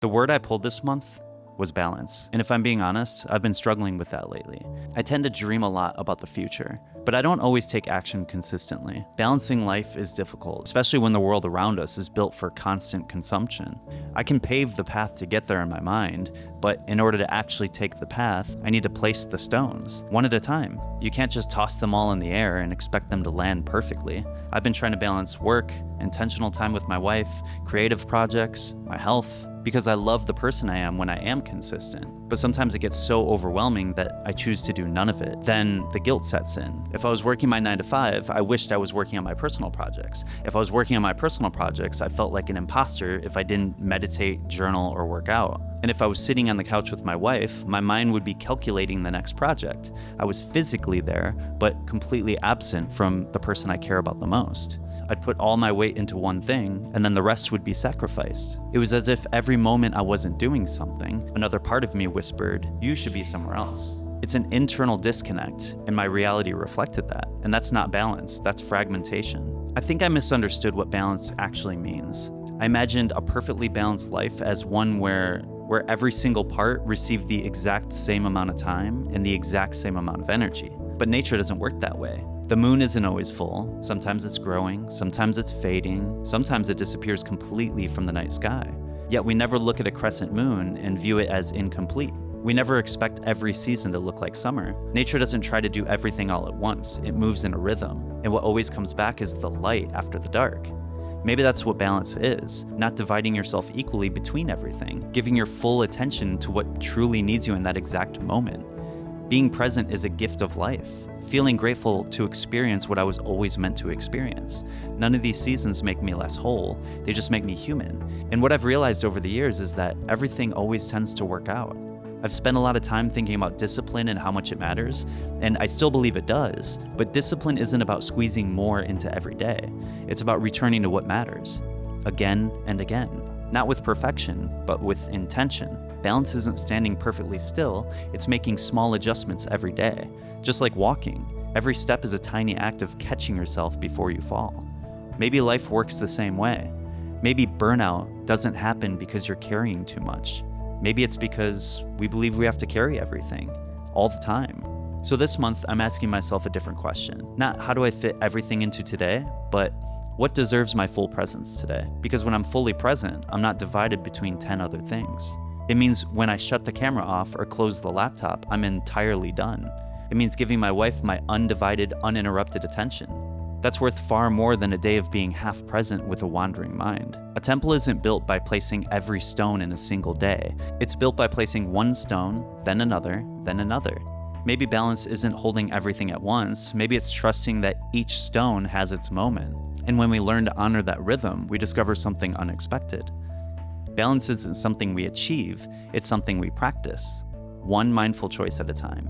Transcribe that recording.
The word I pulled this month was balance. And if I'm being honest, I've been struggling with that lately. I tend to dream a lot about the future, but I don't always take action consistently. Balancing life is difficult, especially when the world around us is built for constant consumption. I can pave the path to get there in my mind, but in order to actually take the path, I need to place the stones, one at a time. You can't just toss them all in the air and expect them to land perfectly. I've been trying to balance work, intentional time with my wife, creative projects, my health, because I love the person I am when I am consistent. But sometimes it gets so overwhelming that I choose to do none of it. Then the guilt sets in. If I was working my 9 to 5, I wished I was working on my personal projects. If I was working on my personal projects, I felt like an imposter if I didn't meditate, journal, or work out. And if I was sitting on the couch with my wife, my mind would be calculating the next project. I was physically there, but completely absent from the person I care about the most. I'd put all my weight into one thing, and then the rest would be sacrificed. It was as if every moment I wasn't doing something, another part of me whispered, "You should be somewhere else." It's an internal disconnect, and my reality reflected that. And that's not balance, that's fragmentation. I think I misunderstood what balance actually means. I imagined a perfectly balanced life as one where every single part received the exact same amount of time and the exact same amount of energy. But nature doesn't work that way. The moon isn't always full. Sometimes it's growing, sometimes it's fading, sometimes it disappears completely from the night sky. Yet we never look at a crescent moon and view it as incomplete. We never expect every season to look like summer. Nature doesn't try to do everything all at once. It moves in a rhythm, and what always comes back is the light after the dark. Maybe that's what balance is, not dividing yourself equally between everything, giving your full attention to what truly needs you in that exact moment. Being present is a gift of life. Feeling grateful to experience what I was always meant to experience. None of these seasons make me less whole, they just make me human. And what I've realized over the years is that everything always tends to work out. I've spent a lot of time thinking about discipline and how much it matters, and I still believe it does, but discipline isn't about squeezing more into every day. It's about returning to what matters, again and again. Not with perfection, but with intention. Balance isn't standing perfectly still, it's making small adjustments every day. Just like walking, every step is a tiny act of catching yourself before you fall. Maybe life works the same way. Maybe burnout doesn't happen because you're carrying too much. Maybe it's because we believe we have to carry everything, all the time. So this month, I'm asking myself a different question. Not how do I fit everything into today, but what deserves my full presence today? Because when I'm fully present, I'm not divided between 10 other things. It means when I shut the camera off or close the laptop, I'm entirely done. It means giving my wife my undivided, uninterrupted attention. That's worth far more than a day of being half present with a wandering mind. A temple isn't built by placing every stone in a single day. It's built by placing one stone, then another, then another. Maybe balance isn't holding everything at once. Maybe it's trusting that each stone has its moment. And when we learn to honor that rhythm, we discover something unexpected. Balance isn't something we achieve, it's something we practice, one mindful choice at a time.